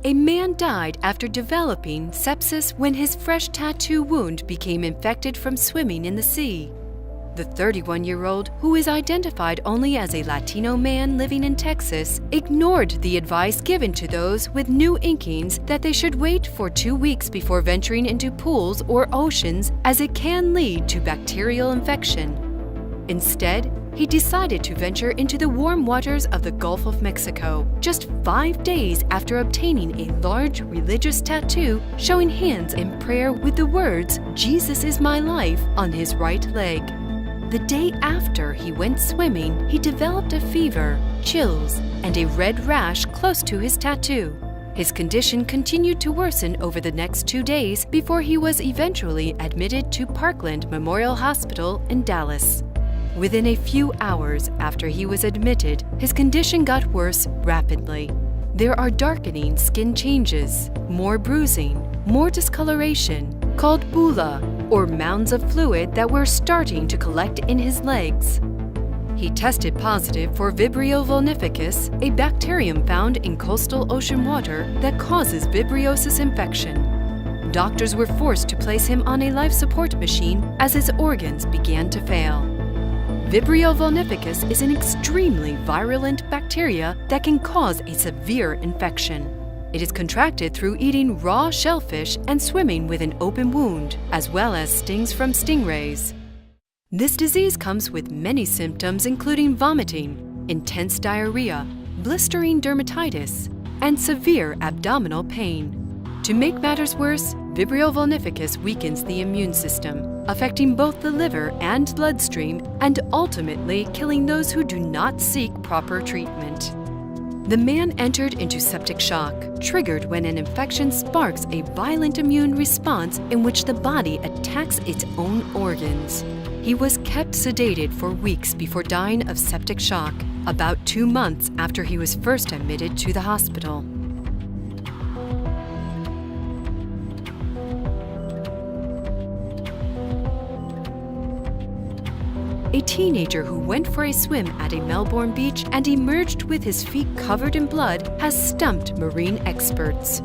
A man died after developing sepsis when his fresh tattoo wound became infected from swimming in the sea. The 31-year-old, who is identified only as a Latino man living in Texas, ignored the advice given to those with new inkings that they should wait for 2 weeks before venturing into pools or oceans, as it can lead to bacterial infection. Instead, he decided to venture into the warm waters of the Gulf of Mexico, just 5 days after obtaining a large religious tattoo showing hands in prayer with the words, "Jesus is my life," on his right leg. The day after he went swimming, he developed a fever, chills, and a red rash close to his tattoo. His condition continued to worsen over the next 2 days before he was eventually admitted to Parkland Memorial Hospital in Dallas. Within a few hours after he was admitted, his condition got worse rapidly. There are darkening skin changes, more bruising, more discoloration, called bulla, or mounds of fluid that were starting to collect in his legs. He tested positive for Vibrio vulnificus, a bacterium found in coastal ocean water that causes vibriosis infection. Doctors were forced to place him on a life support machine as his organs began to fail. Vibrio vulnificus is an extremely virulent bacteria that can cause a severe infection. It is contracted through eating raw shellfish and swimming with an open wound, as well as stings from stingrays. This disease comes with many symptoms including vomiting, intense diarrhea, blistering dermatitis, and severe abdominal pain. To make matters worse, Vibrio vulnificus weakens the immune system, affecting both the liver and bloodstream and ultimately killing those who do not seek proper treatment. The man entered into septic shock, triggered when an infection sparks a violent immune response in which the body attacks its own organs. He was kept sedated for weeks before dying of septic shock, about 2 months after he was first admitted to the hospital. A teenager who went for a swim at a Melbourne beach and emerged with his feet covered in blood has stumped marine experts.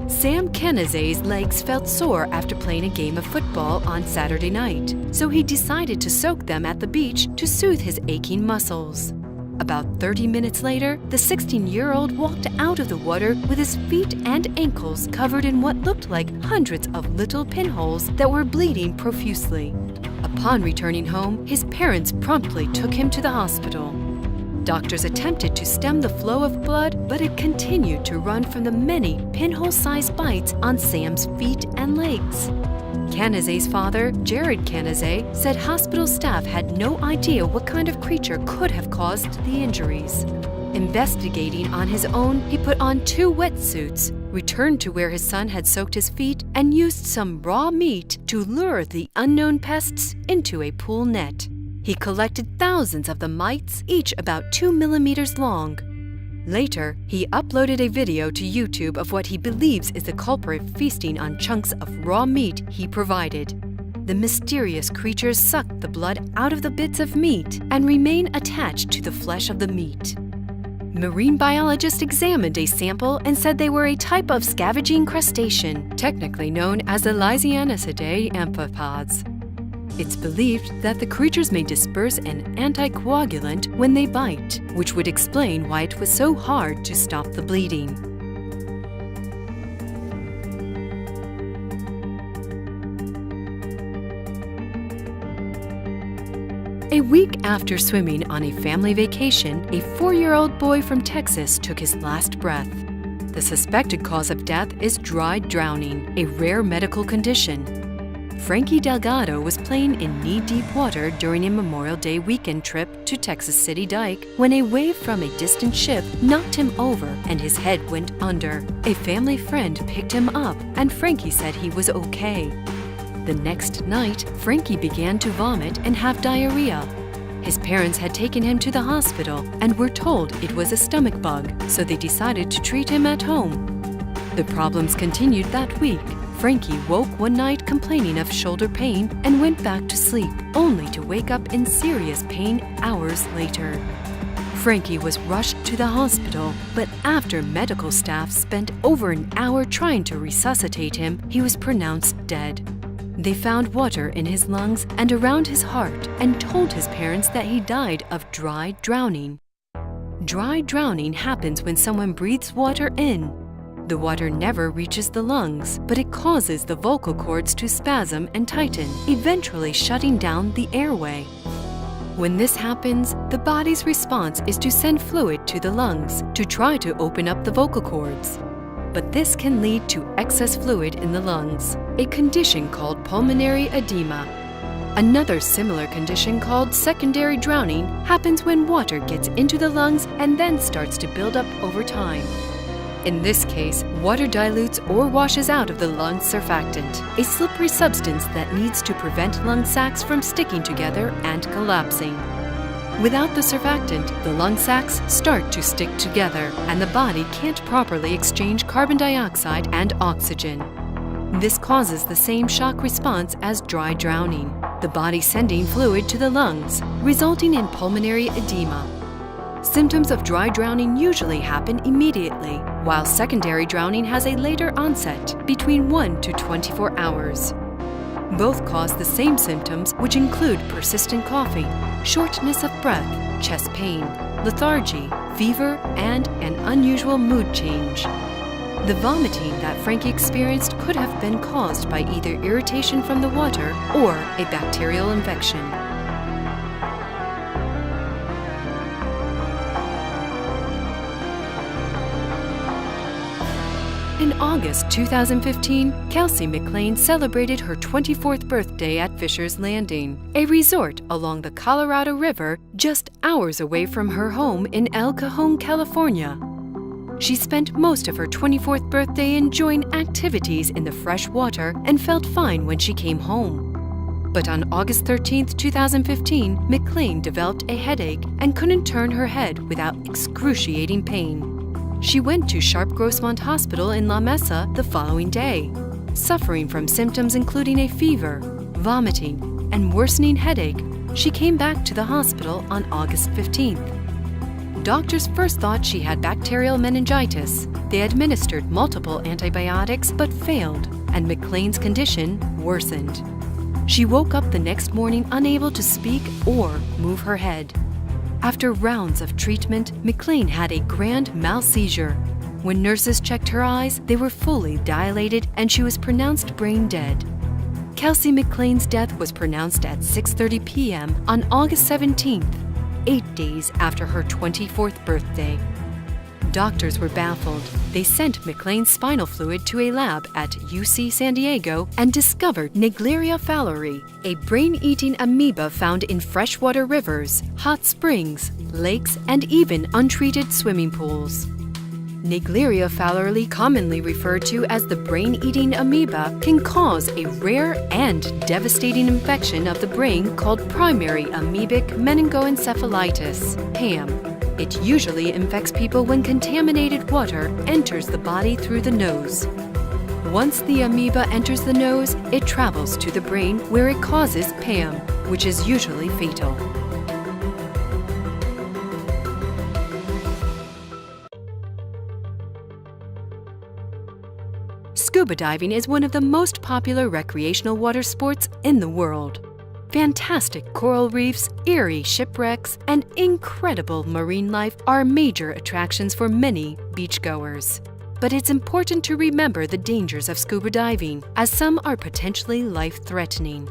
Sam Keneze's legs felt sore after playing a game of football on Saturday night, so he decided to soak them at the beach to soothe his aching muscles. About 30 minutes later, the 16-year-old walked out of the water with his feet and ankles covered in what looked like hundreds of little pinholes that were bleeding profusely. Upon returning home, his parents promptly took him to the hospital. Doctors attempted to stem the flow of blood, but it continued to run from the many pinhole-sized bites on Sam's feet and legs. Keneze's father, Jared Keneze, said hospital staff had no idea what kind of creature could have caused the injuries. Investigating on his own, he put on 2 wetsuits, returned to where his son had soaked his feet, and used some raw meat to lure the unknown pests into a pool net. He collected thousands of the mites, each about 2 millimeters long. Later, he uploaded a video to YouTube of what he believes is the culprit feasting on chunks of raw meat he provided. The mysterious creatures suck the blood out of the bits of meat and remain attached to the flesh of the meat. Marine biologists examined a sample and said they were a type of scavenging crustacean, technically known as the Lysianicidae amphipods. It's believed that the creatures may disperse an anticoagulant when they bite, which would explain why it was so hard to stop the bleeding. A week after swimming on a family vacation, a 4-year-old boy from Texas took his last breath. The suspected cause of death is dry drowning, a rare medical condition. Frankie Delgado was playing in knee-deep water during a Memorial Day weekend trip to Texas City Dike when a wave from a distant ship knocked him over and his head went under. A family friend picked him up and Frankie said he was okay. The next night, Frankie began to vomit and have diarrhea. His parents had taken him to the hospital and were told it was a stomach bug, so they decided to treat him at home. The problems continued that week. Frankie woke one night complaining of shoulder pain and went back to sleep, only to wake up in serious pain hours later. Frankie was rushed to the hospital, but after medical staff spent over an hour trying to resuscitate him, he was pronounced dead. They found water in his lungs and around his heart and told his parents that he died of dry drowning. Dry drowning happens when someone breathes water in. The water never reaches the lungs, but it causes the vocal cords to spasm and tighten, eventually shutting down the airway. When this happens, the body's response is to send fluid to the lungs to try to open up the vocal cords. But this can lead to excess fluid in the lungs, a condition called pulmonary edema. Another similar condition called secondary drowning happens when water gets into the lungs and then starts to build up over time. In this case, water dilutes or washes out of the lung surfactant, a slippery substance that needs to prevent lung sacs from sticking together and collapsing. Without the surfactant, the lung sacs start to stick together, and the body can't properly exchange carbon dioxide and oxygen. This causes the same shock response as dry drowning, the body sending fluid to the lungs, resulting in pulmonary edema. Symptoms of dry drowning usually happen immediately, while secondary drowning has a later onset, between 1 to 24 hours. Both cause the same symptoms, which include persistent coughing, shortness of breath, chest pain, lethargy, fever, and an unusual mood change. The vomiting that Frankie experienced could have been caused by either irritation from the water or a bacterial infection. In August 2015, Kelsey McLean celebrated her 24th birthday at Fisher's Landing, a resort along the Colorado River just hours away from her home in El Cajon, California. She spent most of her 24th birthday enjoying activities in the fresh water and felt fine when she came home. But on August 13, 2015, McLean developed a headache and couldn't turn her head without excruciating pain. She went to Sharp Grossmont Hospital in La Mesa the following day, suffering from symptoms including a fever, vomiting, and worsening headache. She came back to the hospital on August 15th. Doctors first thought she had bacterial meningitis. They administered multiple antibiotics but failed, and McLean's condition worsened. She woke up the next morning unable to speak or move her head. After rounds of treatment, McLean had a grand mal seizure. When nurses checked her eyes, they were fully dilated and she was pronounced brain dead. Kelsey McLean's death was pronounced at 6:30 p.m. on August 17th, 8 days after her 24th birthday. Doctors were baffled. They sent McLean's spinal fluid to a lab at UC San Diego and discovered Naegleria fowleri, a brain-eating amoeba found in freshwater rivers, hot springs, lakes, and even untreated swimming pools. Naegleria fowleri, commonly referred to as the brain-eating amoeba, can cause a rare and devastating infection of the brain called primary amoebic meningoencephalitis, PAM. It usually infects people when contaminated water enters the body through the nose. Once the amoeba enters the nose, it travels to the brain where it causes PAM, which is usually fatal. Scuba diving is one of the most popular recreational water sports in the world. Fantastic coral reefs, eerie shipwrecks, and incredible marine life are major attractions for many beachgoers. But it's important to remember the dangers of scuba diving, as some are potentially life-threatening.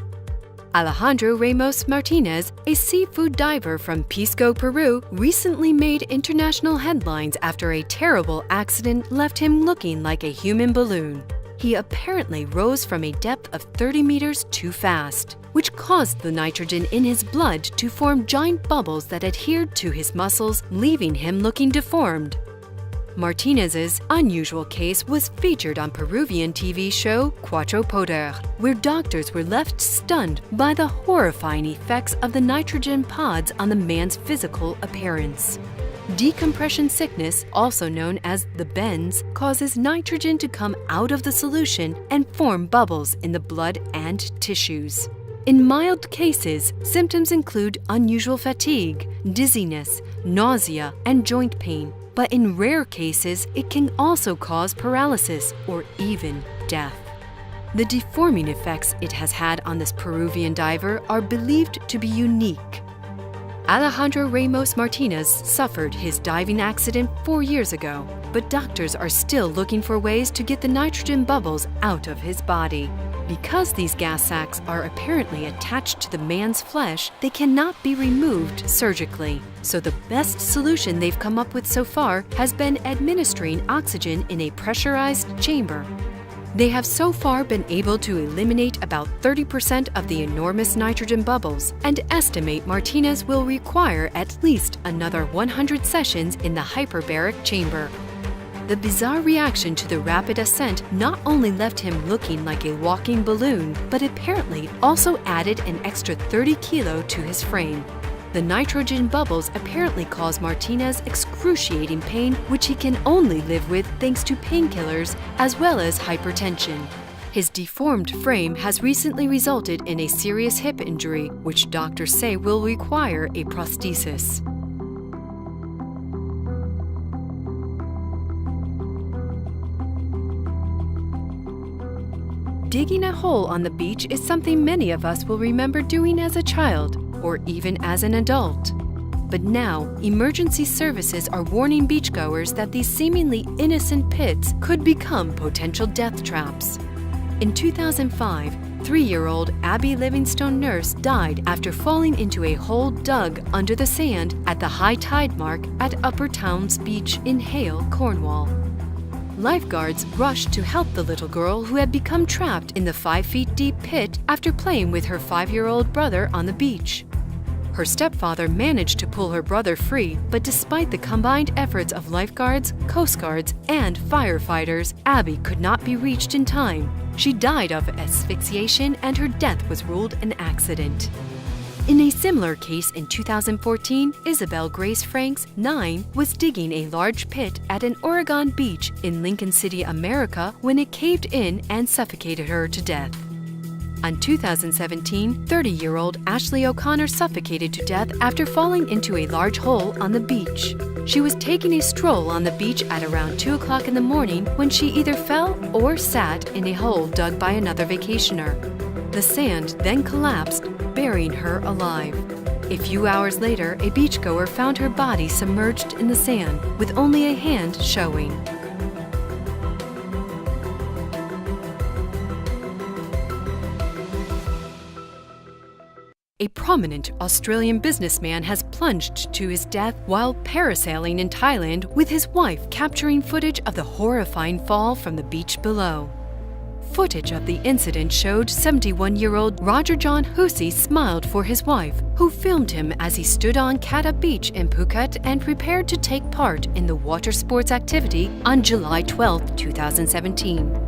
Alejandro Ramos Martinez, a seafood diver from Pisco, Peru, recently made international headlines after a terrible accident left him looking like a human balloon. He apparently rose from a depth of 30 meters too fast, which caused the nitrogen in his blood to form giant bubbles that adhered to his muscles, leaving him looking deformed. Martinez's unusual case was featured on Peruvian TV show Cuatro Poder, where doctors were left stunned by the horrifying effects of the nitrogen pods on the man's physical appearance. Decompression sickness, also known as the bends, causes nitrogen to come out of the solution and form bubbles in the blood and tissues. In mild cases, symptoms include unusual fatigue, dizziness, nausea, and joint pain. But in rare cases, it can also cause paralysis or even death. The deforming effects it has had on this Peruvian diver are believed to be unique. Alejandro Ramos Martinez suffered his diving accident 4 years ago, but doctors are still looking for ways to get the nitrogen bubbles out of his body. Because these gas sacs are apparently attached to the man's flesh, they cannot be removed surgically. So the best solution they've come up with so far has been administering oxygen in a pressurized chamber. They have so far been able to eliminate about 30% of the enormous nitrogen bubbles and estimate Martinez will require at least another 100 sessions in the hyperbaric chamber. The bizarre reaction to the rapid ascent not only left him looking like a walking balloon, but apparently also added an extra 30 kilo to his frame. The nitrogen bubbles apparently cause Martinez excruciating pain, which he can only live with thanks to painkillers as well as hypertension. His deformed frame has recently resulted in a serious hip injury, which doctors say will require a prosthesis. Digging a hole on the beach is something many of us will remember doing as a child, or even as an adult. But now, emergency services are warning beachgoers that these seemingly innocent pits could become potential death traps. In 2005, 3-year-old Abby Livingstone Nurse died after falling into a hole dug under the sand at the high tide mark at Upper Towns Beach in Hale, Cornwall. Lifeguards rushed to help the little girl who had become trapped in the 5-feet-deep pit after playing with her 5-year-old brother on the beach. Her stepfather managed to pull her brother free, but despite the combined efforts of lifeguards, Coast Guards, and firefighters, Abby could not be reached in time. She died of asphyxiation and her death was ruled an accident. In a similar case in 2014, Isabel Grace Franks, 9, was digging a large pit at an Oregon beach in Lincoln City, America, when it caved in and suffocated her to death. In 2017, 30-year-old Ashley O'Connor suffocated to death after falling into a large hole on the beach. She was taking a stroll on the beach at around 2 o'clock in the morning when she either fell or sat in a hole dug by another vacationer. The sand then collapsed, burying her alive. A few hours later, a beachgoer found her body submerged in the sand, with only a hand showing. A prominent Australian businessman has plunged to his death while parasailing in Thailand with his wife capturing footage of the horrifying fall from the beach below. Footage of the incident showed 71-year-old Roger John Hussey smiled for his wife, who filmed him as he stood on Kata Beach in Phuket and prepared to take part in the water sports activity on July 12, 2017.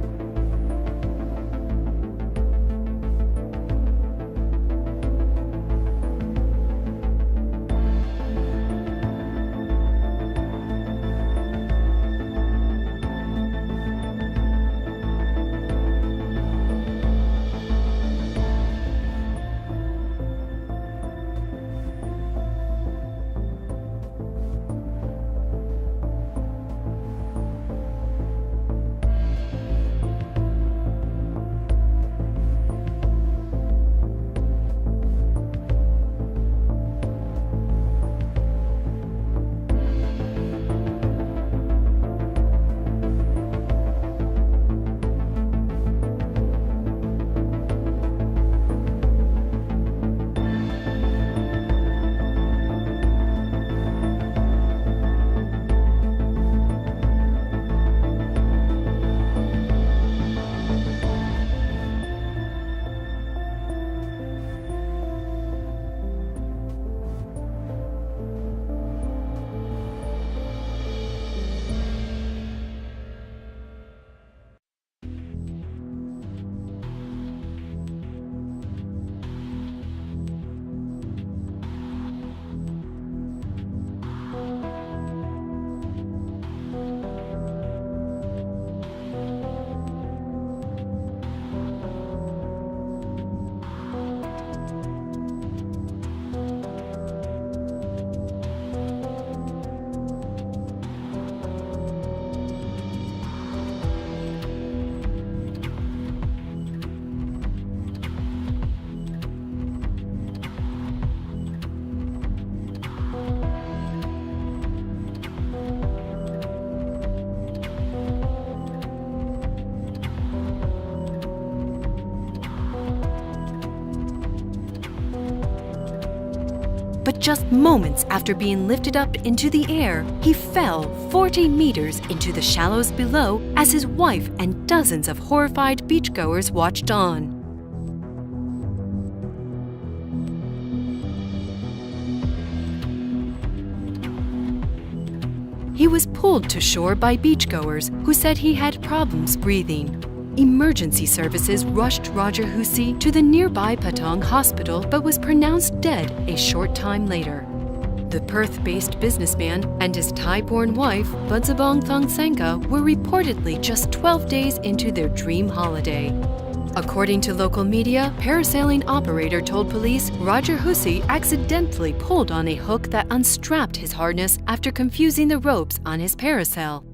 just moments after being lifted up into the air, he fell 40 meters into the shallows below as his wife and dozens of horrified beachgoers watched on. He was pulled to shore by beachgoers who said he had problems breathing. Emergency services rushed Roger Hussey to the nearby Patong Hospital but was pronounced dead a short time later. The Perth-based businessman and his Thai-born wife, Budzabong Thongsanka, were reportedly just 12 days into their dream holiday. According to local media, parasailing operator told police Roger Hussey accidentally pulled on a hook that unstrapped his harness after confusing the ropes on his parasail.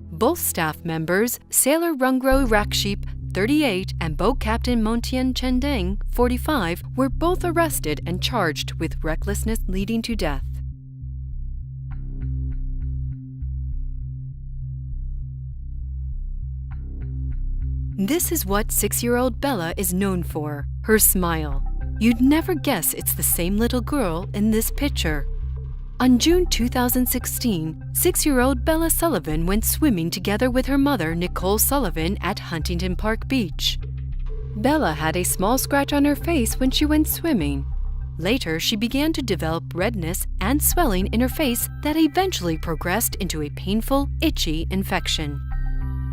Both staff members, Sailor Rungro Rakship, 38, and boat captain Montian Chendeng, 45, were both arrested and charged with recklessness leading to death. This is what 6-year-old Bella is known for, her smile. You'd never guess it's the same little girl in this picture. On June 2016, 6-year-old Bella Sullivan went swimming together with her mother, Nicole Sullivan, at Huntington Park Beach. Bella had a small scratch on her face when she went swimming. Later, she began to develop redness and swelling in her face that eventually progressed into a painful, itchy infection.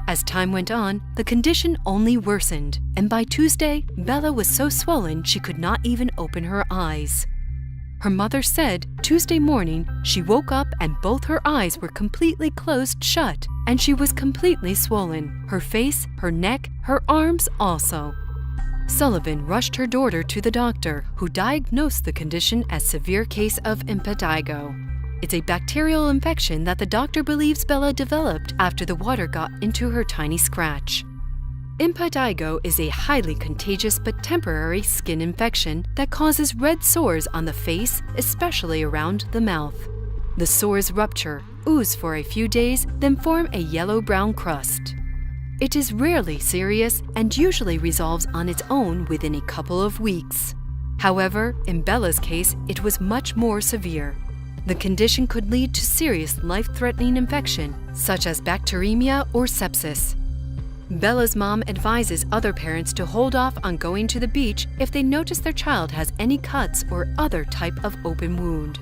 As time went on, the condition only worsened, and by Tuesday, Bella was so swollen she could not even open her eyes. Her mother said Tuesday morning she woke up and both her eyes were completely closed shut, and she was completely swollen, her face, her neck, her arms also. Sullivan rushed her daughter to the doctor, who diagnosed the condition as severe case of impetigo. It's a bacterial infection that the doctor believes Bella developed after the water got into her tiny scratch. Impetigo is a highly contagious but temporary skin infection that causes red sores on the face, especially around the mouth. The sores rupture, ooze for a few days, then form a yellow-brown crust. It is rarely serious and usually resolves on its own within a couple of weeks. However, in Bella's case, it was much more severe. The condition could lead to serious life-threatening infection, such as bacteremia or sepsis. Bella's mom advises other parents to hold off on going to the beach if they notice their child has any cuts or other type of open wound.